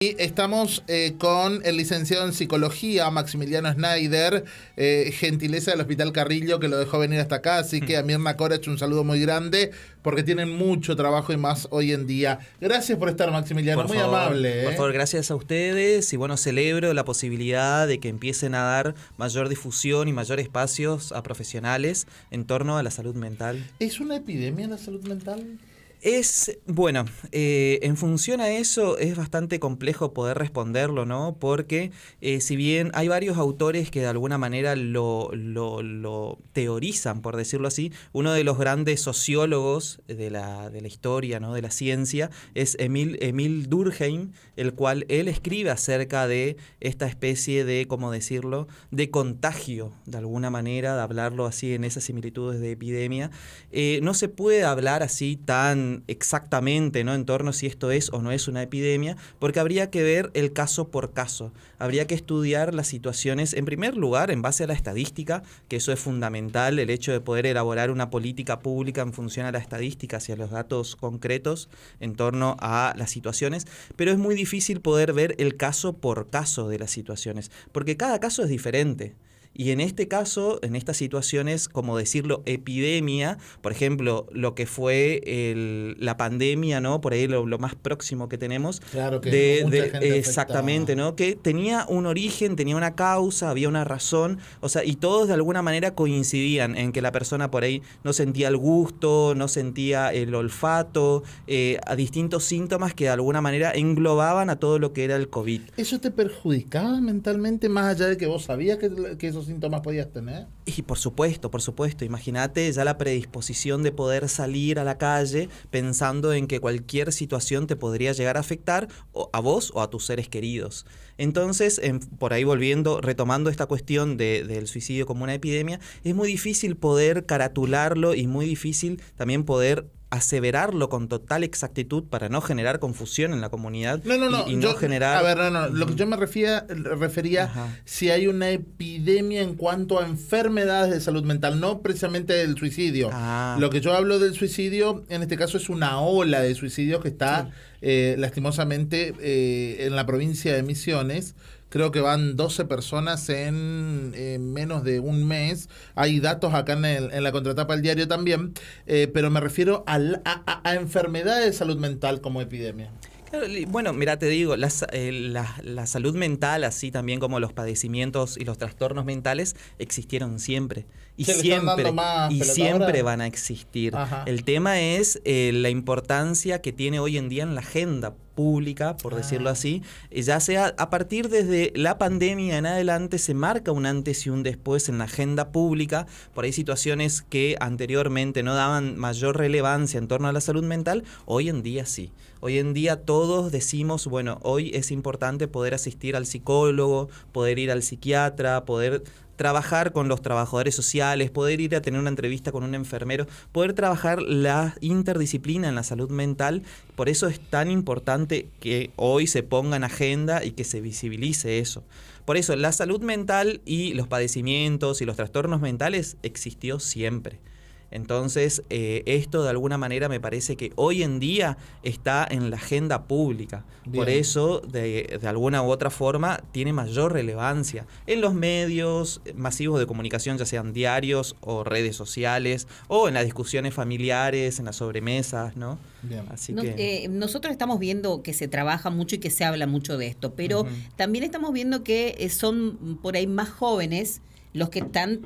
Y estamos con el licenciado en psicología, Maximiliano Schneider, gentileza del Hospital Carrillo, que lo dejó venir hasta acá, así que a Mirna Korach un saludo muy grande, porque tienen mucho trabajo y más hoy en día. Gracias por estar, Maximiliano, muy amable. Por favor, gracias a ustedes, y bueno, celebro la posibilidad de que empiecen a dar mayor difusión y mayor espacios a profesionales en torno a la salud mental. ¿Es una epidemia la salud mental? Bueno, en función a eso es bastante complejo poder responderlo, ¿no? Porque si bien hay varios autores que de alguna manera lo teorizan, por decirlo así, uno de los grandes sociólogos de la historia, ¿no? De la ciencia, es Emil Durkheim, el cual él escribe acerca de esta especie de, ¿cómo decirlo?, de contagio, de alguna manera, de hablarlo así en esas similitudes de epidemia. No se puede hablar así tan exactamente, ¿no?, en torno a si esto es o no es una epidemia, porque habría que ver el caso por caso. Habría que estudiar las situaciones, en primer lugar, en base a la estadística, que eso es fundamental, el hecho de poder elaborar una política pública en función a la estadística, hacia los datos concretos en torno a las situaciones, pero es muy difícil poder ver el caso por caso de las situaciones, porque cada caso es diferente. Y en este caso, en estas situaciones, como decirlo, epidemia, por ejemplo, lo que fue la pandemia, ¿no? Por ahí lo más próximo que tenemos. Claro que mucha gente exactamente, afectada, ¿no? Que tenía un origen, tenía una causa, había una razón, o sea, y todos de alguna manera coincidían en que la persona por ahí no sentía el gusto, no sentía el olfato, a distintos síntomas que de alguna manera englobaban a todo lo que era el COVID. ¿Eso te perjudicaba mentalmente más allá de que vos sabías que esos síntomas podías tener? Y por supuesto, imagínate ya la predisposición de poder salir a la calle pensando en que cualquier situación te podría llegar a afectar a vos o a tus seres queridos. Entonces, por ahí retomando esta cuestión del suicidio como una epidemia, es muy difícil poder caratularlo y muy difícil también poder aseverarlo con total exactitud para no generar confusión en la comunidad. No generar... A ver, lo que yo me refería Ajá. si hay una epidemia en cuanto a enfermedades de salud mental, no precisamente del suicidio. Lo que yo hablo del suicidio, en este caso, es una ola de suicidios que está lastimosamente en la provincia de Misiones. Creo que van 12 personas en menos de un mes. Hay datos acá en la contratapa del diario también, pero me refiero a enfermedades de salud mental como epidemia. Bueno, mira, te digo, la salud mental, así también como los padecimientos y los trastornos mentales, existieron siempre. Y siempre van a existir. Ajá. El tema es la importancia que tiene hoy en día en la agenda pública, por decirlo así, ya sea a partir desde la pandemia en adelante se marca un antes y un después en la agenda pública. Por ahí situaciones que anteriormente no daban mayor relevancia en torno a la salud mental, hoy en día sí. Hoy en día todos decimos, bueno, hoy es importante poder asistir al psicólogo, poder ir al psiquiatra, poder trabajar con los trabajadores sociales, poder ir a tener una entrevista con un enfermero, poder trabajar la interdisciplina en la salud mental. Por eso es tan importante que hoy se ponga en agenda y que se visibilice eso. Por eso la salud mental y los padecimientos y los trastornos mentales existió siempre. Entonces, esto de alguna manera me parece que hoy en día está en la agenda pública. Bien. Por eso, de alguna u otra forma, tiene mayor relevancia en los medios masivos de comunicación, ya sean diarios o redes sociales, o en las discusiones familiares, en las sobremesas, ¿no? Bien. Así que nosotros estamos viendo que se trabaja mucho y que se habla mucho de esto, pero también estamos viendo que son por ahí más jóvenes los que están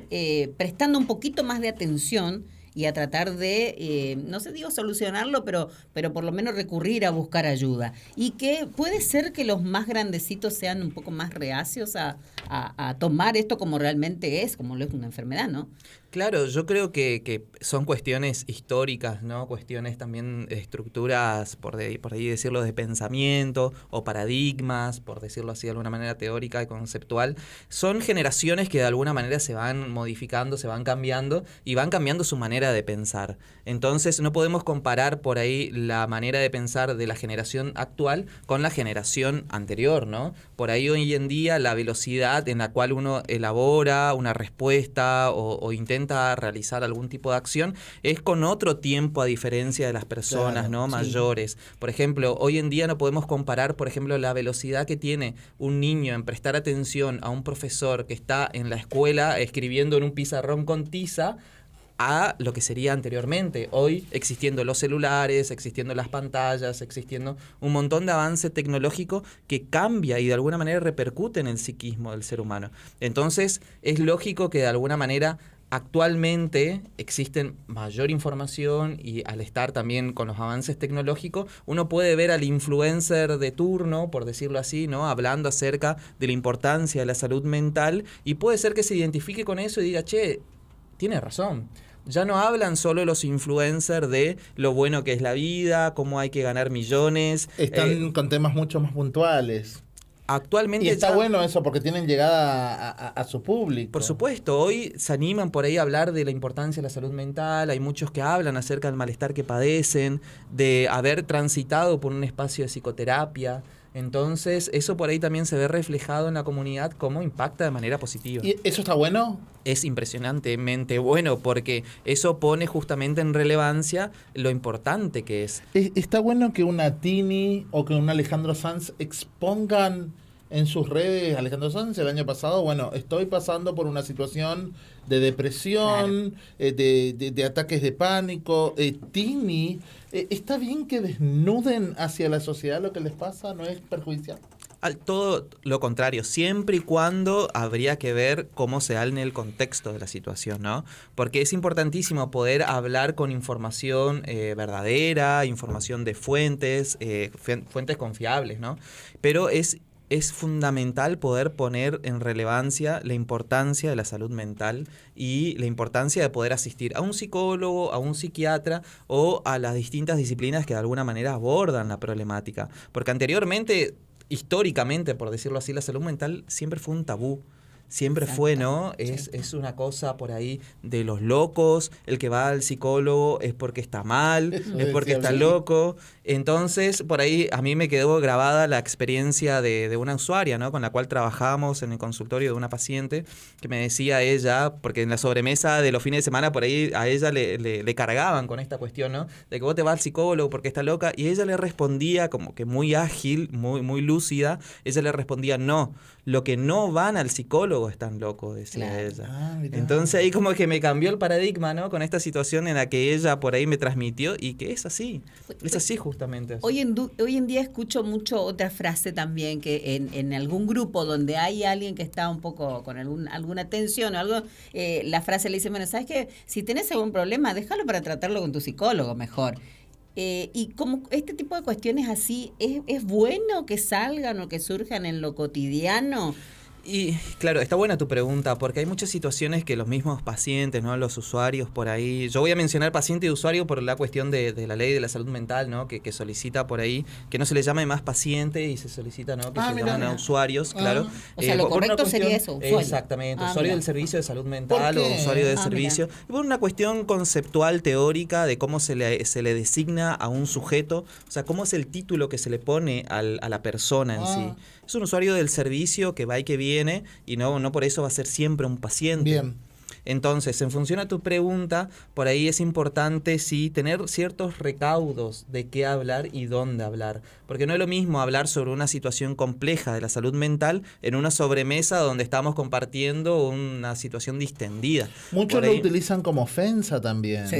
prestando un poquito más de atención y a tratar de, no sé, digo solucionarlo, pero por lo menos recurrir a buscar ayuda. Y que puede ser que los más grandecitos sean un poco más reacios a tomar esto como realmente es, como lo es una enfermedad, ¿no? Claro, yo creo que son cuestiones históricas, ¿no? Cuestiones también estructuras, por ahí decirlo, de pensamiento o paradigmas, por decirlo así de alguna manera teórica y conceptual. Son generaciones que de alguna manera se van modificando, se van cambiando y van cambiando su manera de pensar. Entonces no podemos comparar por ahí la manera de pensar de la generación actual con la generación anterior, ¿no? Por ahí hoy en día la velocidad en la cual uno elabora una respuesta o intenta alienta a realizar algún tipo de acción, es con otro tiempo a diferencia de las personas, claro, ¿no? Mayores. Por ejemplo, hoy en día no podemos comparar, por ejemplo, la velocidad que tiene un niño en prestar atención a un profesor que está en la escuela escribiendo en un pizarrón con tiza, a lo que sería anteriormente. Hoy existiendo los celulares, existiendo las pantallas, existiendo un montón de avance tecnológico que cambia y de alguna manera repercute en el psiquismo del ser humano. Entonces es lógico que de alguna manera actualmente existen mayor información y al estar también con los avances tecnológicos, uno puede ver al influencer de turno, por decirlo así, ¿no? Hablando acerca de la importancia de la salud mental y puede ser que se identifique con eso y diga, che, tiene razón. Ya no hablan solo los influencers de lo bueno que es la vida, cómo hay que ganar millones. Están con temas mucho más puntuales. Actualmente y está bueno eso porque tienen llegada a su público. Por supuesto, hoy se animan por ahí a hablar de la importancia de la salud mental, hay muchos que hablan acerca del malestar que padecen, de haber transitado por un espacio de psicoterapia. Entonces, eso por ahí también se ve reflejado en la comunidad, cómo impacta de manera positiva. ¿Y eso está bueno? Es impresionantemente bueno, porque eso pone justamente en relevancia lo importante que es. ¿Está bueno que una Tini o que un Alejandro Sanz expongan en sus redes? Alejandro Sanz el año pasado, bueno, estoy pasando por una situación de depresión, claro, de ataques de pánico. Tini, ¿está bien que desnuden hacia la sociedad lo que les pasa? ¿No es perjudicial? Todo lo contrario, siempre y cuando habría que ver cómo se da en el contexto de la situación, ¿no? Porque es importantísimo poder hablar con información verdadera, información de fuentes confiables, ¿no? Pero es fundamental poder poner en relevancia la importancia de la salud mental y la importancia de poder asistir a un psicólogo, a un psiquiatra o a las distintas disciplinas que de alguna manera abordan la problemática. Porque anteriormente, históricamente, por decirlo así, la salud mental siempre fue un tabú. Siempre fue, ¿no? Es una cosa por ahí de los locos, el que va al psicólogo es porque está mal, es porque está loco. Entonces, por ahí a mí me quedó grabada la experiencia de una usuaria, ¿no? Con la cual trabajamos en el consultorio de una paciente, que me decía ella, porque en la sobremesa de los fines de semana por ahí a ella le cargaban con esta cuestión, ¿no? De que vos te vas al psicólogo porque está loca, y ella le respondía como que muy ágil, muy lúcida, ella le respondía, no, lo que no van al psicólogo están locos, decía claro. ella. Entonces ahí como que me cambió el paradigma, ¿no? Con esta situación en la que ella por ahí me transmitió y que es así justamente. Así. Hoy en día escucho mucho otra frase también, que en algún grupo donde hay alguien que está un poco con alguna tensión o algo, la frase le dice, bueno, ¿sabes qué? Si tenés algún problema, déjalo para tratarlo con tu psicólogo mejor. Y como este tipo de cuestiones así, ¿es bueno que salgan o que surjan en lo cotidiano? Y claro, está buena tu pregunta, porque hay muchas situaciones que los mismos pacientes, ¿no? Los usuarios por ahí, yo voy a mencionar paciente y usuario por la cuestión de la ley de la salud mental, ¿no? Que solicita por ahí que no se le llame más paciente y se solicita, ¿no? Que se llamen a usuarios, claro. O sea, lo correcto sería eso, usuario. Exactamente, usuario del servicio de salud mental o usuario de servicio. Y por una cuestión conceptual, teórica, de cómo se le designa a un sujeto, o sea, cómo es el título que se le pone a la persona en sí. Es un usuario del servicio que va y que viene y no por eso va a ser siempre un paciente. Bien. Entonces, en función a tu pregunta, por ahí es importante sí tener ciertos recaudos de qué hablar y dónde hablar. Porque no es lo mismo hablar sobre una situación compleja de la salud mental en una sobremesa donde estamos compartiendo una situación distendida. Muchos lo utilizan como ofensa también. Sí.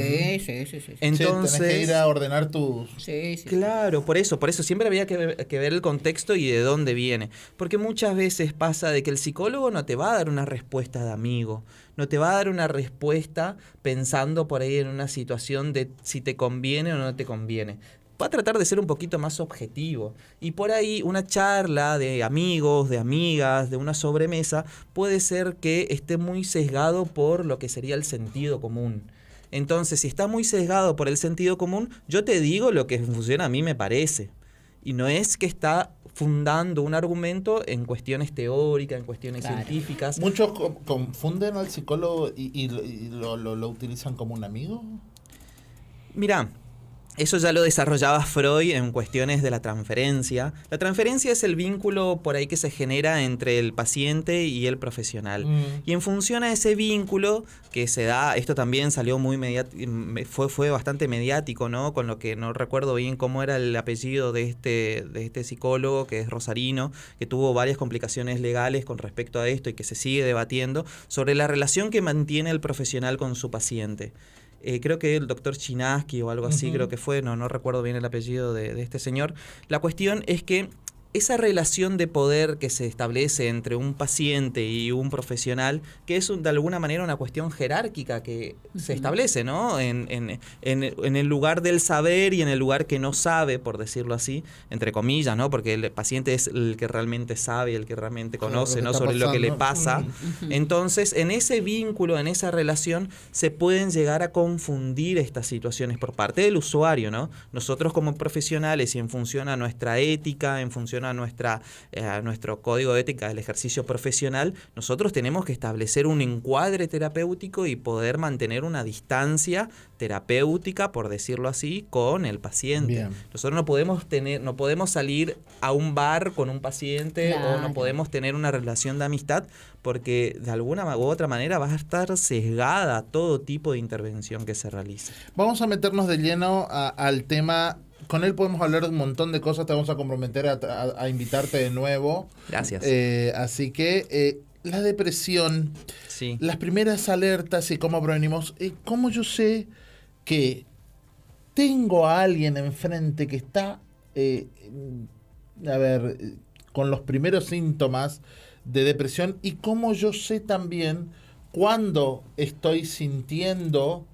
Entonces, tenés que ir a ordenar tus... Sí. Claro, por eso siempre había que ver el contexto y de dónde viene. Porque muchas veces pasa de que el psicólogo no te va a dar una respuesta de amigo, no te va a dar una respuesta pensando por ahí en una situación de si te conviene o no te conviene. Va a tratar de ser un poquito más objetivo. Y por ahí una charla de amigos, de amigas, de una sobremesa, puede ser que esté muy sesgado por lo que sería el sentido común. Entonces, si está muy sesgado por el sentido común, yo te digo lo que funciona a mí me parece. Y no es que está fundando un argumento en cuestiones teóricas, en cuestiones científicas. ¿Muchos confunden al psicólogo y lo utilizan como un amigo? Mirá, Eso ya lo desarrollaba Freud en cuestiones de la transferencia. La transferencia es el vínculo por ahí que se genera entre el paciente y el profesional. Y en función a ese vínculo que se da, esto también salió muy fue bastante mediático, ¿no? Con lo que no recuerdo bien cómo era el apellido de este psicólogo, que es rosarino, que tuvo varias complicaciones legales con respecto a esto y que se sigue debatiendo sobre la relación que mantiene el profesional con su paciente. Creo que el doctor Chinaski o algo así, creo que fue, no recuerdo bien el apellido de este señor. La cuestión es que esa relación de poder que se establece entre un paciente y un profesional, que es de alguna manera una cuestión jerárquica que se establece, ¿no? En el lugar del saber y en el lugar que no sabe, por decirlo así, entre comillas, ¿no? Porque el paciente es el que realmente sabe, el que realmente conoce, ¿no? Sobre lo que le pasa. Entonces, en ese vínculo, en esa relación, se pueden llegar a confundir estas situaciones por parte del usuario, ¿no? Nosotros como profesionales y en función a nuestra ética, en función a nuestro código de ética del ejercicio profesional, nosotros tenemos que establecer un encuadre terapéutico y poder mantener una distancia terapéutica, por decirlo así, con el paciente. Bien. Nosotros no podemos salir a un bar con un paciente, claro, o no podemos tener una relación de amistad, porque de alguna u otra manera va a estar sesgada todo tipo de intervención que se realice. Vamos a meternos de lleno al tema. Con él podemos hablar de un montón de cosas. Te vamos a comprometer a invitarte de nuevo. Gracias. Así que la depresión, sí, las primeras alertas y cómo prevenimos. ¿Cómo yo sé que tengo a alguien enfrente que está, con los primeros síntomas de depresión? Y cómo yo sé también cuándo estoy sintiendo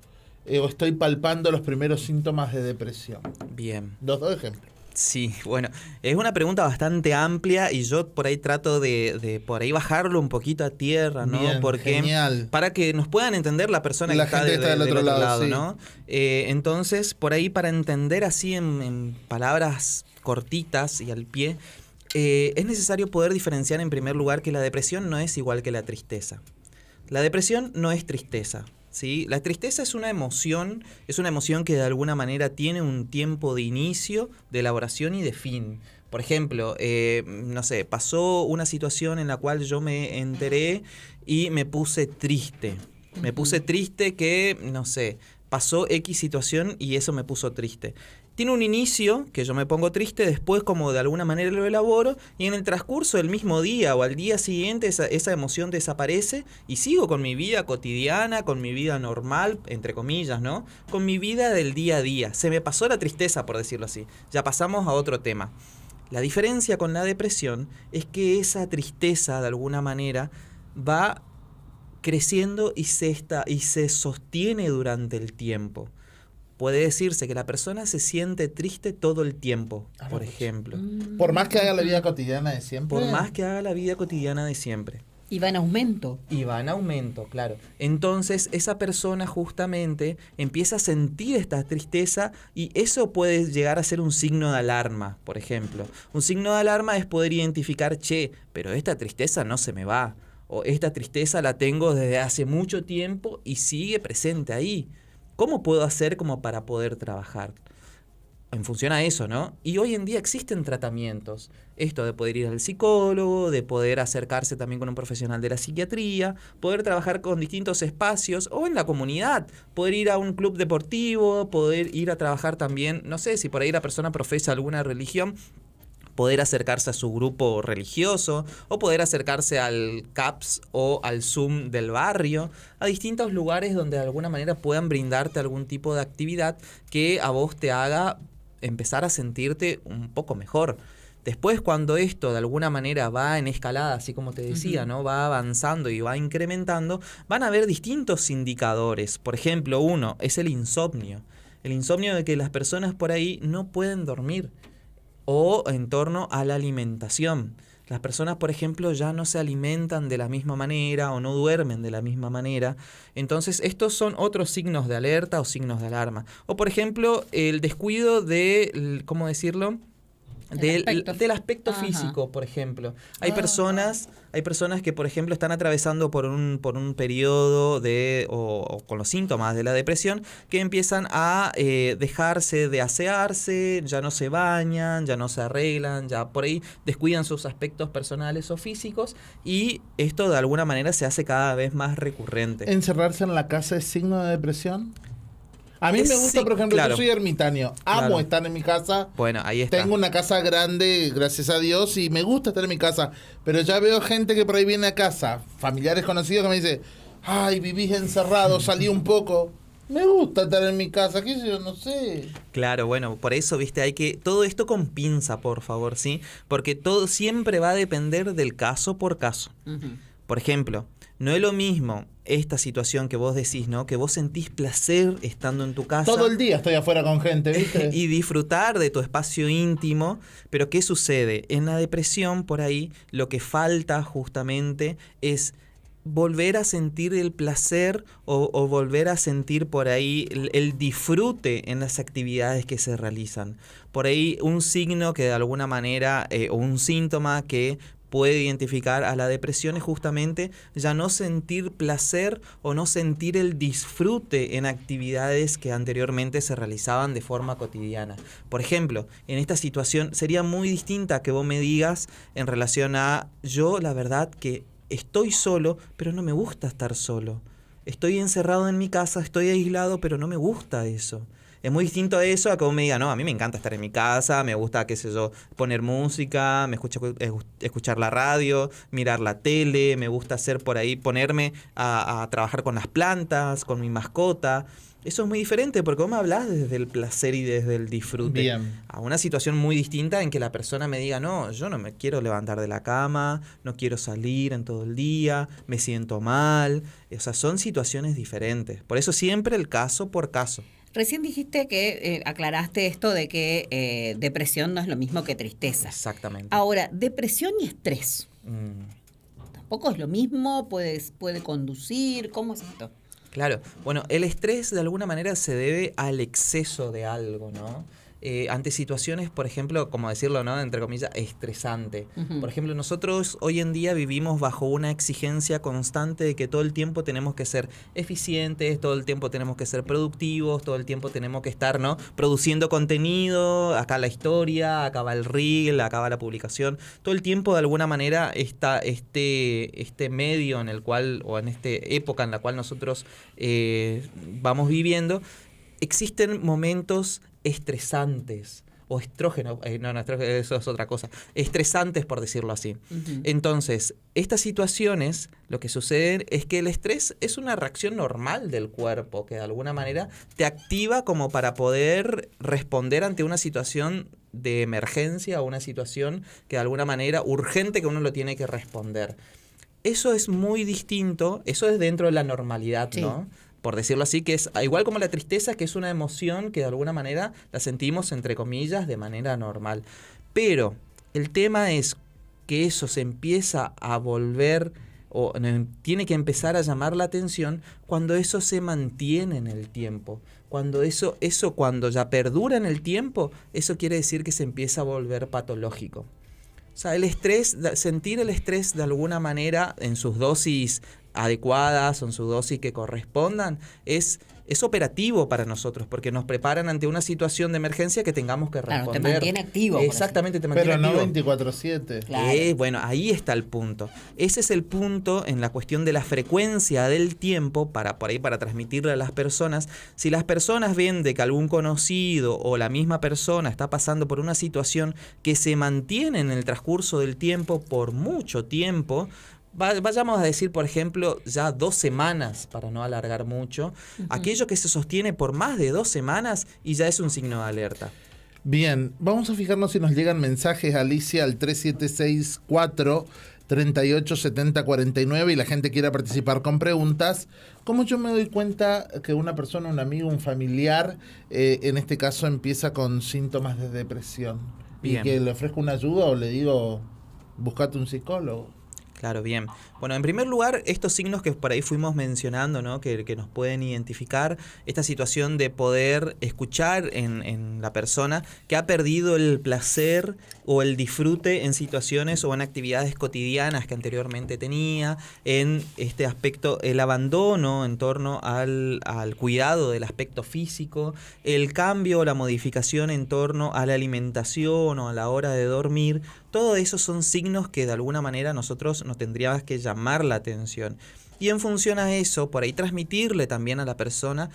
o estoy palpando los primeros síntomas de depresión. Bien. Dos ejemplos. Sí, bueno, es una pregunta bastante amplia y yo por ahí trato de por ahí bajarlo un poquito a tierra, ¿no? Bien, porque genial. Para que nos puedan entender la persona que está del otro lado, sí, ¿no? Entonces, por ahí para entender así en palabras cortitas y al pie, es necesario poder diferenciar en primer lugar que la depresión no es igual que la tristeza. La depresión no es tristeza. ¿Sí? La tristeza es una emoción que de alguna manera tiene un tiempo de inicio, de elaboración y de fin. Por ejemplo, no sé, pasó una situación en la cual yo me enteré y me puse triste. Me puse triste que, no sé, pasó X situación y eso me puso triste. Tiene un inicio, que yo me pongo triste, después como de alguna manera lo elaboro y en el transcurso del mismo día o al día siguiente esa emoción desaparece y sigo con mi vida cotidiana, con mi vida normal, entre comillas, ¿no? Con mi vida del día a día. Se me pasó la tristeza, por decirlo así. Ya pasamos a otro tema. La diferencia con la depresión es que esa tristeza de alguna manera va creciendo y se sostiene durante el tiempo. Puede decirse que la persona se siente triste todo el tiempo, por ejemplo. Por más que haga la vida cotidiana de siempre. Por más que haga la vida cotidiana de siempre. Y va en aumento. Y va en aumento, claro. Entonces, esa persona justamente empieza a sentir esta tristeza y eso puede llegar a ser un signo de alarma, por ejemplo. Un signo de alarma es poder identificar, pero esta tristeza no se me va. O esta tristeza la tengo desde hace mucho tiempo y sigue presente ahí. ¿Cómo puedo hacer como para poder trabajar? En función a eso, ¿no? Y hoy en día existen tratamientos. Esto de poder ir al psicólogo, de poder acercarse también con un profesional de la psiquiatría, poder trabajar con distintos espacios o en la comunidad, poder ir a un club deportivo, poder ir a trabajar también, no sé, si por ahí la persona profesa alguna religión, poder acercarse a su grupo religioso o poder acercarse al CAPS o al Zoom del barrio, a distintos lugares donde de alguna manera puedan brindarte algún tipo de actividad que a vos te haga empezar a sentirte un poco mejor. Después, cuando esto de alguna manera va en escalada, así como te decía, ¿no? Va avanzando y va incrementando, van a haber distintos indicadores. Por ejemplo, uno es el insomnio. El insomnio de que las personas por ahí no pueden dormir. O en torno a la alimentación. Las personas, por ejemplo, ya no se alimentan de la misma manera o no duermen de la misma manera. Entonces, estos son otros signos de alerta o signos de alarma. O, por ejemplo, el descuido de, ¿cómo decirlo?, del aspecto físico, por ejemplo. Hay personas que, por ejemplo, están atravesando por un periodo o con los síntomas de la depresión, que empiezan a dejarse de asearse, ya no se bañan, ya no se arreglan, ya por ahí descuidan sus aspectos personales o físicos, y esto de alguna manera se hace cada vez más recurrente. ¿Encerrarse en la casa es signo de depresión? A mí me gusta, por ejemplo, yo soy ermitaño, amo estar en mi casa. Bueno, ahí está. Tengo una casa grande, gracias a Dios, y me gusta estar en mi casa. Pero ya veo gente que por ahí viene a casa, familiares conocidos, que me dice, ay, vivís encerrado, salí un poco. Me gusta estar en mi casa, qué sé yo, no sé. Claro, bueno, por eso, viste, hay que... Todo esto con pinza, por favor, ¿sí? Porque todo siempre va a depender del caso por caso. Uh-huh. Por ejemplo, no es lo mismo esta situación que vos decís, ¿no? Que vos sentís placer estando en tu casa. Todo el día estoy afuera con gente, ¿viste? Y disfrutar de tu espacio íntimo. Pero ¿qué sucede? En la depresión, por ahí, lo que falta justamente es volver a sentir el placer o volver a sentir por ahí el disfrute en las actividades que se realizan. Por ahí un signo que de alguna manera, o un síntoma que puede identificar a la depresión es justamente ya no sentir placer o no sentir el disfrute en actividades que anteriormente se realizaban de forma cotidiana. Por ejemplo, en esta situación sería muy distinta que vos me digas en relación a yo, la verdad que estoy solo, pero no me gusta estar solo. Estoy encerrado en mi casa, estoy aislado, pero no me gusta eso. Es muy distinto a eso a que vos me digas, no, a mí me encanta estar en mi casa, me gusta, qué sé yo, poner música, me escuchar la radio, mirar la tele, me gusta hacer por ahí, ponerme a trabajar con las plantas, con mi mascota. Eso es muy diferente porque vos me hablás desde el placer y desde el disfrute. Bien. A una situación muy distinta en que la persona me diga, no, yo no me quiero levantar de la cama, no quiero salir en todo el día, me siento mal. O sea, son situaciones diferentes. Por eso siempre el caso por caso. Recién dijiste que aclaraste esto de que depresión no es lo mismo que tristeza. Exactamente. Ahora, depresión y estrés. ¿Tampoco es lo mismo? ¿Puede conducir? ¿Cómo es esto? Claro. Bueno, el estrés de alguna manera se debe al exceso de algo, ¿no? Ante situaciones, por ejemplo, como decirlo, ¿no? Entre comillas, estresante. Uh-huh. Por ejemplo, nosotros hoy en día vivimos bajo una exigencia constante de que todo el tiempo tenemos que ser eficientes, todo el tiempo tenemos que ser productivos, todo el tiempo tenemos que estar, ¿no? Produciendo contenido, acá la historia, acá va el reel, acá va la publicación. Todo el tiempo, de alguna manera, está este medio en el cual, o en esta época en la cual nosotros vamos viviendo, existen momentos estresantes o estrógenos, eso es otra cosa, estresantes por decirlo así. Uh-huh. Entonces, estas situaciones, lo que sucede es que el estrés es una reacción normal del cuerpo que de alguna manera te activa como para poder responder ante una situación de emergencia o una situación que de alguna manera urgente que uno lo tiene que responder. Eso es muy distinto, eso es dentro de la normalidad, sí, ¿no? Por decirlo así, que es igual como la tristeza, que es una emoción que de alguna manera la sentimos, entre comillas, de manera normal. Pero el tema es que eso se empieza a volver, o tiene que empezar a llamar la atención cuando eso se mantiene en el tiempo. Cuando eso cuando ya perdura en el tiempo, eso quiere decir que se empieza a volver patológico. O sea, el estrés, sentir el estrés de alguna manera en sus dosis adecuadas o en su dosis que correspondan, es operativo para nosotros, porque nos preparan ante una situación de emergencia que tengamos que responder. Claro, te mantiene activo. Exactamente, te mantiene activo. Pero no 24/7. Claro. Bueno, ahí está el punto. Ese es el punto en la cuestión de la frecuencia del tiempo para transmitirle a las personas. Si las personas ven de que algún conocido o la misma persona está pasando por una situación que se mantiene en el transcurso del tiempo por mucho tiempo, vayamos a decir, por ejemplo, ya 2 semanas, para no alargar mucho, uh-huh, aquello que se sostiene por más de 2 semanas y ya es un signo de alerta. Bien, vamos a fijarnos si nos llegan mensajes, Alicia, al 3764-387049 y la gente quiera participar con preguntas. ¿Cómo yo me doy cuenta que una persona, un amigo, un familiar, en este caso empieza con síntomas de depresión? Bien. Y que le ofrezco una ayuda o le digo, buscate un psicólogo. Claro, bien. Bueno, en primer lugar, estos signos que por ahí fuimos mencionando, ¿no? Que nos pueden identificar, esta situación de poder escuchar en la persona que ha perdido el placer o el disfrute en situaciones o en actividades cotidianas que anteriormente tenía, en este aspecto, el abandono en torno al cuidado del aspecto físico, el cambio o la modificación en torno a la alimentación o a la hora de dormir. Todo eso son signos que de alguna manera nosotros nos tendríamos que llamar la atención. Y en función a eso, por ahí transmitirle también a la persona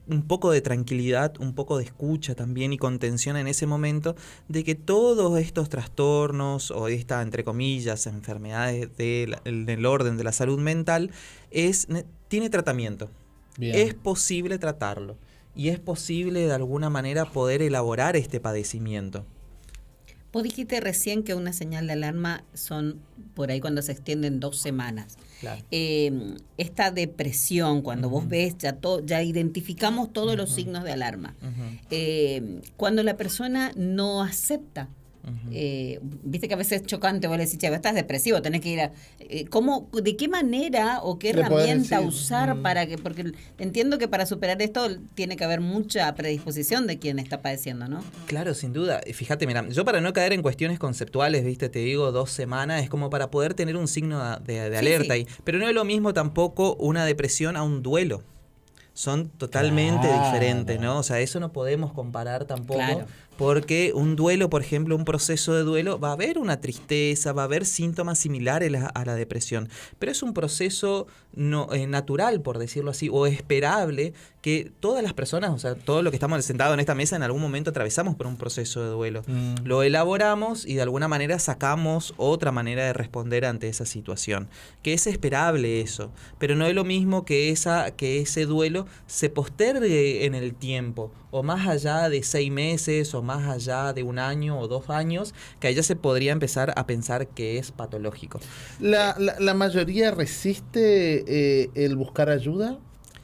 un poco de tranquilidad, un poco de escucha también y contención en ese momento, de que todos estos trastornos o esta, entre comillas, enfermedades del orden de la salud mental, tiene tratamiento. Bien. Es posible tratarlo y es posible de alguna manera poder elaborar este padecimiento. Vos dijiste recién que una señal de alarma son por ahí cuando se extienden 2 semanas. Claro. Esta depresión, cuando vos ves, ya identificamos todos los signos de alarma. Cuando la persona no acepta, viste que a veces es chocante, vos le decís, che, estás depresivo, tenés que ir a... ¿de qué manera o qué herramienta usar para que... Porque entiendo que para superar esto tiene que haber mucha predisposición de quien está padeciendo, ¿no? Claro, sin duda. Fíjate, mira, yo para no caer en cuestiones conceptuales, viste, te digo 2 semanas, es como para poder tener un signo de alerta ahí. Pero no es lo mismo tampoco una depresión a un duelo. Son totalmente diferentes, ¿no? O sea, eso no podemos comparar tampoco. Claro. Porque un duelo, por ejemplo, un proceso de duelo, va a haber una tristeza, va a haber síntomas similares a la depresión. Pero es un proceso natural, por decirlo así, o esperable, que todas las personas, o sea, todos los que estamos sentados en esta mesa, en algún momento atravesamos por un proceso de duelo. Lo elaboramos y de alguna manera sacamos otra manera de responder ante esa situación. Que es esperable eso, pero no es lo mismo que ese duelo se postergue en el tiempo, o más allá de 6 meses, o más allá de 1 año o 2 años, que ahí ya se podría empezar a pensar que es patológico. ¿La mayoría resiste el buscar ayuda?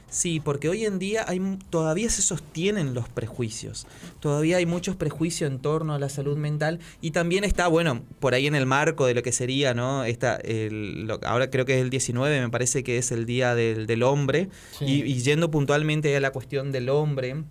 Sí, porque hoy en día todavía se sostienen los prejuicios. Todavía hay muchos prejuicios en torno a la salud mental y también está, bueno, por ahí en el marco de lo que sería, ¿no? Ahora creo que es el 19, me parece que es el Día del Hombre, sí. y yendo puntualmente a la cuestión del hombre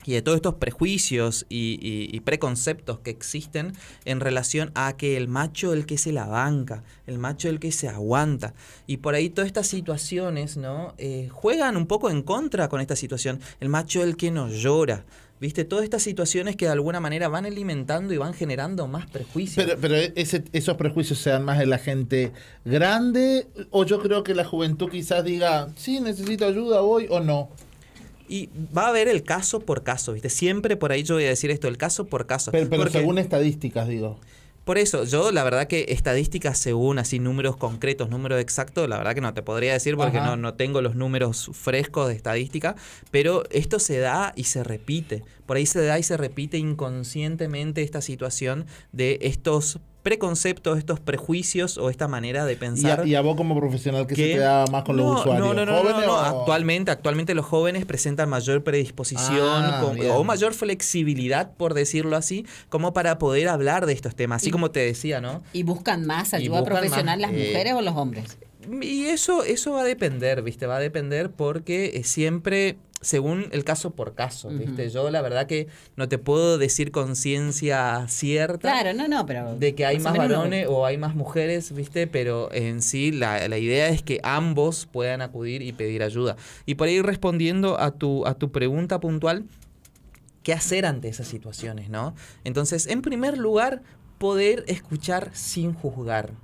y de todos estos prejuicios y preconceptos que existen en relación a que el macho es el que se la banca, el macho es el que se aguanta. Y por ahí todas estas situaciones, ¿no? Juegan un poco en contra con esta situación. El macho es el que no llora. ¿Viste? Todas estas situaciones que de alguna manera van alimentando y van generando más prejuicios. Pero esos prejuicios sean más de la gente grande, o yo creo que la juventud quizás diga, sí, necesito ayuda hoy o no. Y va a haber el caso por caso, ¿viste? Siempre por ahí yo voy a decir esto, el caso por caso. Pero porque, según estadísticas, digo. Por eso, yo la verdad que estadísticas según así números concretos, números exactos, la verdad que no te podría decir porque no tengo los números frescos de estadística, pero esto se da y se repite. Por ahí se da y se repite inconscientemente esta situación de estos preconceptos, estos prejuicios o esta manera de pensar. ¿Y a vos como profesional qué se te da más con los usuarios? No. Actualmente los jóvenes presentan mayor predisposición o mayor flexibilidad, por decirlo así, como para poder hablar de estos temas, así como te decía, ¿no? ¿Y buscan más ayuda profesional las mujeres o los hombres? Y eso va a depender, ¿viste? Va a depender porque siempre... según el caso por caso, ¿viste? Yo la verdad que no te puedo decir con ciencia cierta pero de que hay más varones o hay más mujeres, ¿viste? Pero en sí la idea es que ambos puedan acudir y pedir ayuda. Y por ahí respondiendo a tu pregunta puntual, ¿qué hacer ante esas situaciones, no? Entonces, en primer lugar, poder escuchar sin juzgar.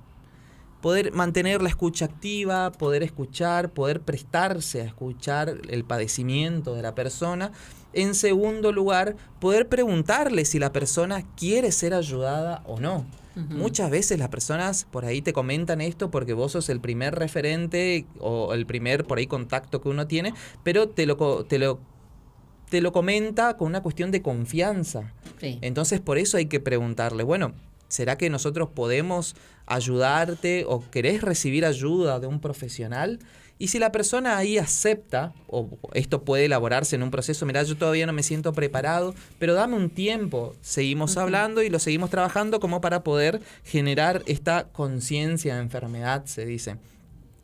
Poder mantener la escucha activa, poder escuchar, poder prestarse a escuchar el padecimiento de la persona. En segundo lugar, poder preguntarle si la persona quiere ser ayudada o no. Muchas veces las personas por ahí te comentan esto porque vos sos el primer referente o el primer por ahí contacto que uno tiene, pero te lo comenta con una cuestión de confianza. Sí. Entonces por eso hay que preguntarle, bueno, ¿será que nosotros podemos ayudarte o querés recibir ayuda de un profesional? Y si la persona ahí acepta, o esto puede elaborarse en un proceso, mirá, yo todavía no me siento preparado, pero dame un tiempo, seguimos hablando y lo seguimos trabajando como para poder generar esta conciencia de enfermedad, se dice.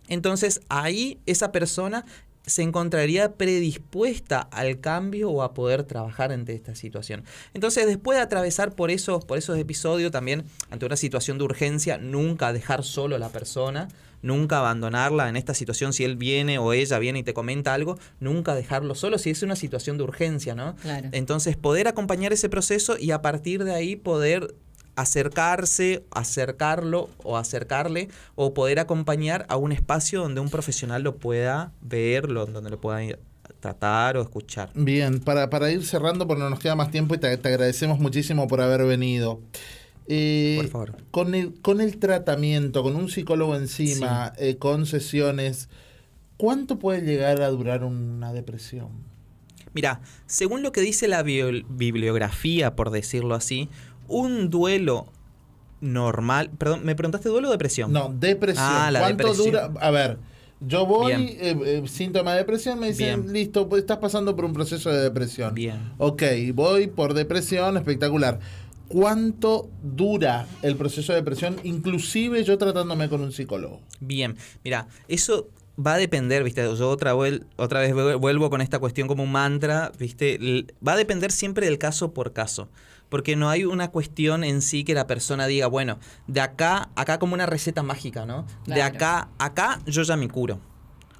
Entonces ahí esa persona se encontraría predispuesta al cambio o a poder trabajar ante esta situación. Entonces, después de atravesar por esos episodios, también ante una situación de urgencia, nunca dejar solo a la persona, nunca abandonarla en esta situación. Si él viene o ella viene y te comenta algo, nunca dejarlo solo si es una situación de urgencia, ¿no? Claro. Entonces, poder acompañar ese proceso y a partir de ahí poder acercarlo o acercarle o poder acompañar a un espacio donde un profesional lo pueda ver, donde lo pueda tratar o escuchar. Bien, para ir cerrando porque no nos queda más tiempo y te agradecemos muchísimo por haber venido. Por favor. Con el tratamiento, con un psicólogo encima, sí, con sesiones, ¿cuánto puede llegar a durar una depresión? Mira, según lo que dice la bibliografía, por decirlo así, un duelo normal... Perdón, ¿me preguntaste duelo o depresión? No, depresión. ¿Cuánto depresión dura? A ver, yo voy, síntoma de depresión, me dicen, listo, pues estás pasando por un proceso de depresión. Bien. Ok, voy por depresión, espectacular. ¿Cuánto dura el proceso de depresión, inclusive yo tratándome con un psicólogo? Bien, mira, eso va a depender, ¿viste? Yo otra vez vuelvo con esta cuestión como un mantra, ¿viste? Va a depender siempre del caso por caso. Porque no hay una cuestión en sí que la persona diga, bueno, de acá como una receta mágica, ¿no? Claro. De acá a acá yo ya me curo.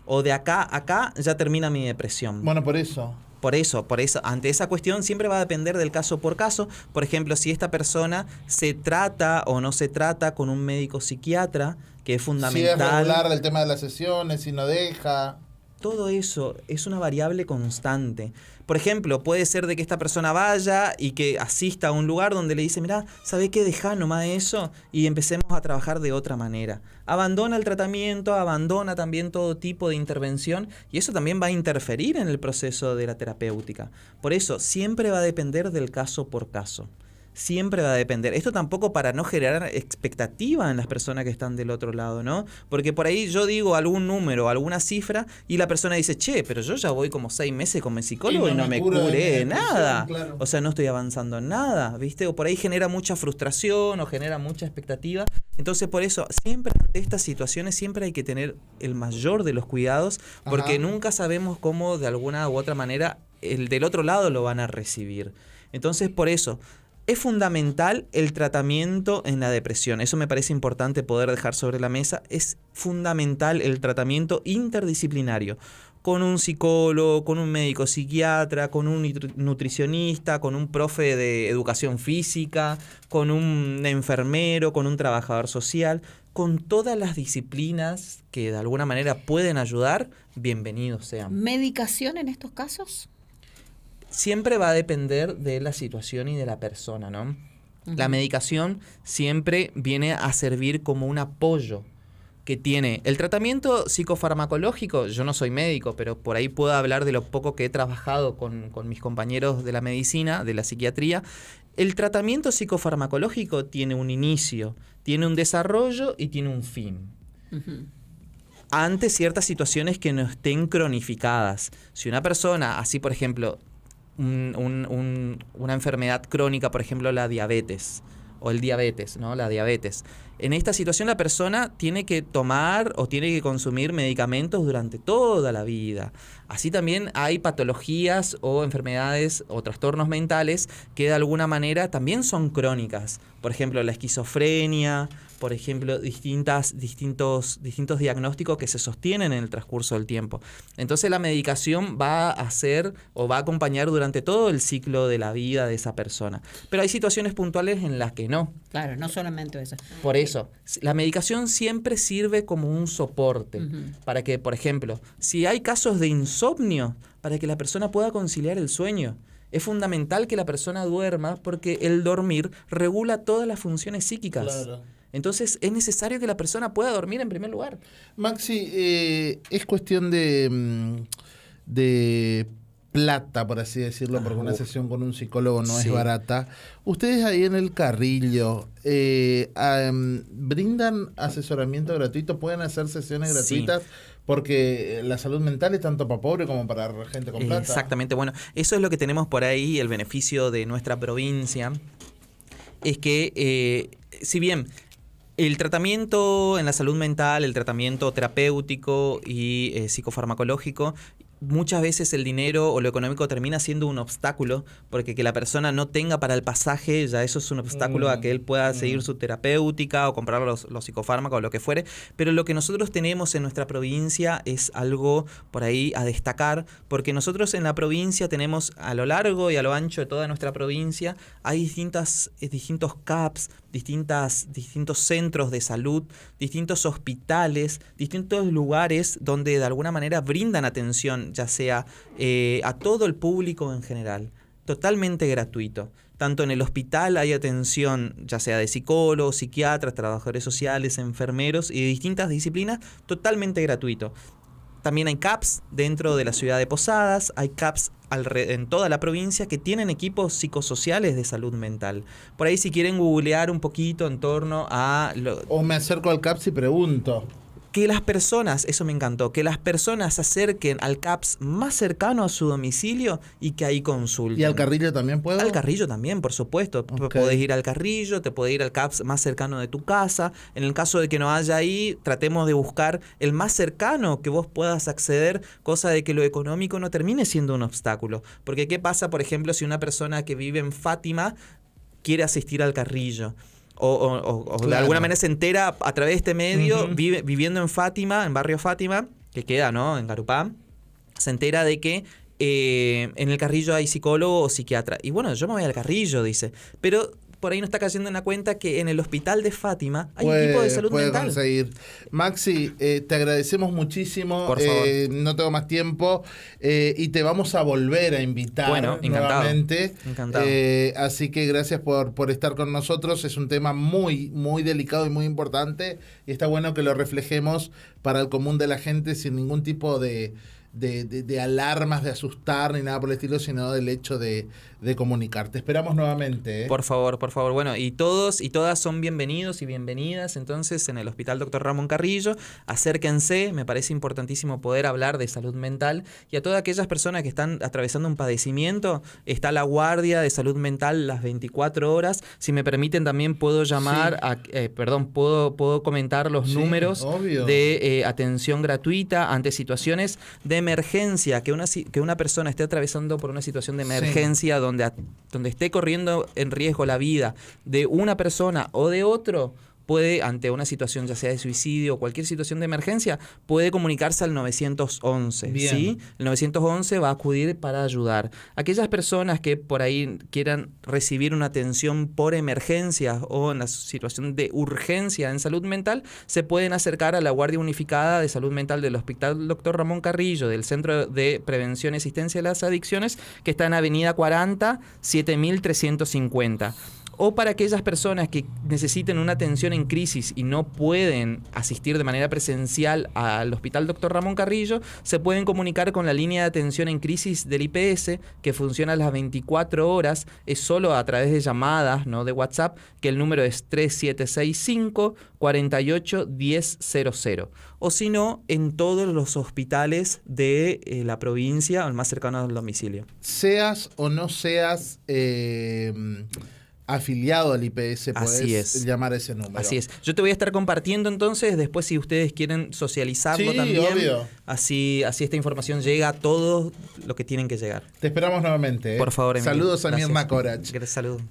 O de acá a acá ya termina mi depresión. Bueno, por eso. Por eso, ante esa cuestión siempre va a depender del caso por caso. Por ejemplo, si esta persona se trata o no se trata con un médico psiquiatra, que es fundamental. Si es regular el tema de las sesiones, si no deja. Todo eso es una variable constante. Por ejemplo, puede ser de que esta persona vaya y que asista a un lugar donde le dice, mirá, ¿sabés qué? Dejá nomás eso y empecemos a trabajar de otra manera. Abandona el tratamiento, abandona también todo tipo de intervención y eso también va a interferir en el proceso de la terapéutica. Por eso, siempre va a depender del caso por caso. Siempre va a depender. Esto tampoco para no generar expectativa en las personas que están del otro lado, ¿no? Porque por ahí yo digo algún número, alguna cifra y la persona dice, che, pero yo ya voy como 6 meses con mi psicólogo y no me curé nada. Claro. O sea, no estoy avanzando en nada, ¿viste? O por ahí genera mucha frustración o genera mucha expectativa. Entonces, por eso, siempre ante estas situaciones, siempre hay que tener el mayor de los cuidados porque nunca sabemos cómo, de alguna u otra manera, el del otro lado lo van a recibir. Entonces, por eso, es fundamental el tratamiento en la depresión. Eso me parece importante poder dejar sobre la mesa. Es fundamental el tratamiento interdisciplinario. Con un psicólogo, con un médico psiquiatra, con un nutricionista, con un profe de educación física, con un enfermero, con un trabajador social. Con todas las disciplinas que de alguna manera pueden ayudar, bienvenidos sean. ¿Medicación en estos casos? Siempre va a depender de la situación y de la persona, ¿no? Uh-huh. La medicación siempre viene a servir como un apoyo que tiene. El tratamiento psicofarmacológico, yo no soy médico, pero por ahí puedo hablar de lo poco que he trabajado con mis compañeros de la medicina, de la psiquiatría. El tratamiento psicofarmacológico tiene un inicio, tiene un desarrollo y tiene un fin. Uh-huh. Ante ciertas situaciones que no estén cronificadas. Si una persona, así por ejemplo, una enfermedad crónica, por ejemplo la diabetes o el diabetes, ¿no? La diabetes. En esta situación la persona tiene que tomar o tiene que consumir medicamentos durante toda la vida. Así también hay patologías o enfermedades o trastornos mentales que de alguna manera también son crónicas. Por ejemplo, la esquizofrenia, por ejemplo, distintos diagnósticos que se sostienen en el transcurso del tiempo. Entonces la medicación va a hacer o va a acompañar durante todo el ciclo de la vida de esa persona. Pero hay situaciones puntuales en las que no. Claro, no solamente eso. Por eso, la medicación siempre sirve como un soporte para que, por ejemplo, si hay casos de insomnio, para que la persona pueda conciliar el sueño. Es fundamental que la persona duerma porque el dormir regula todas las funciones psíquicas. Claro. Entonces es necesario que la persona pueda dormir en primer lugar. Maxi, es cuestión de plata, por así decirlo, porque una sesión con un psicólogo no es barata. Ustedes ahí en el Carrillo brindan asesoramiento gratuito, pueden hacer sesiones gratuitas, porque la salud mental es tanto para pobre como para gente con plata. Exactamente, bueno, eso es lo que tenemos por ahí, el beneficio de nuestra provincia, es que si bien el tratamiento en la salud mental, el tratamiento terapéutico y psicofarmacológico, muchas veces el dinero o lo económico termina siendo un obstáculo, porque que la persona no tenga para el pasaje, ya eso es un obstáculo a que él pueda seguir su terapéutica o comprar los psicofármacos o lo que fuere. Pero lo que nosotros tenemos en nuestra provincia es algo por ahí a destacar, porque nosotros en la provincia tenemos, a lo largo y a lo ancho de toda nuestra provincia, hay distintos CAPS, distintos centros de salud, distintos hospitales, distintos lugares donde de alguna manera brindan atención, ya sea a todo el público en general, totalmente gratuito. Tanto en el hospital hay atención, ya sea de psicólogos, psiquiatras, trabajadores sociales, enfermeros y de distintas disciplinas, totalmente gratuito. También hay CAPS dentro de la ciudad de Posadas, hay CAPS en toda la provincia que tienen equipos psicosociales de salud mental. Por ahí si quieren googlear un poquito en torno a... O me acerco al CAPS y pregunto. Que las personas, eso me encantó, que las personas se acerquen al CAPS más cercano a su domicilio y que ahí consulten. ¿Y al Carrillo también puedo? Al Carrillo también, por supuesto. Podés ir al Carrillo, te podés ir al CAPS más cercano de tu casa. En el caso de que no haya ahí, tratemos de buscar el más cercano que vos puedas acceder, cosa de que lo económico no termine siendo un obstáculo. Porque ¿qué pasa, por ejemplo, si una persona que vive en Fátima quiere asistir al Carrillo? O de alguna manera se entera a través de este medio, viviendo en Fátima, en barrio Fátima, que queda, ¿no?, en Garupá, se entera de que en el Carrillo hay psicólogo o psiquiatra. Y bueno, yo me voy al Carrillo, dice. Pero por ahí no está cayendo en la cuenta que en el hospital de Fátima hay equipo de salud mental. Conseguir. Maxi, te agradecemos muchísimo. Por favor. No tengo más tiempo y te vamos a volver a invitar nuevamente. Encantado. Así que gracias por estar con nosotros. Es un tema muy, muy delicado y muy importante. Y está bueno que lo reflejemos para el común de la gente sin ningún tipo de alarmas, de asustar ni nada por el estilo, sino del hecho de comunicar. Te esperamos nuevamente. Por favor. Bueno, y todos y todas son bienvenidos y bienvenidas entonces en el Hospital Dr. Ramón Carrillo. Acérquense, me parece importantísimo poder hablar de salud mental, y a todas aquellas personas que están atravesando un padecimiento, está la guardia de salud mental las 24 horas. Si me permiten también puedo llamar puedo comentar los números de atención gratuita ante situaciones de emergencia, que una persona esté atravesando por una situación de emergencia donde esté corriendo en riesgo la vida de una persona o de otro, puede, ante una situación ya sea de suicidio o cualquier situación de emergencia, puede comunicarse al 911. ¿Sí? El 911 va a acudir para ayudar. Aquellas personas que por ahí quieran recibir una atención por emergencia o en la situación de urgencia en salud mental, se pueden acercar a la Guardia Unificada de Salud Mental del Hospital Dr. Ramón Carrillo, del Centro de Prevención y Asistencia de las Adicciones, que está en Avenida 40, 7350. O para aquellas personas que necesiten una atención en crisis y no pueden asistir de manera presencial al Hospital Dr. Ramón Carrillo, se pueden comunicar con la línea de atención en crisis del IPS, que funciona a las 24 horas, es solo a través de llamadas, no de WhatsApp, que el número es 3765 48 1000. O si no, en todos los hospitales de la provincia, o el más cercano al domicilio. Seas o no seas afiliado al IPS, podés llamar a ese número. Así es. Yo te voy a estar compartiendo entonces, después si ustedes quieren socializarlo también. Obvio. Así esta información llega a todo lo que tienen que llegar. Te esperamos nuevamente. Por favor, Emilio. Saludos a Mirna Korach. Saludos.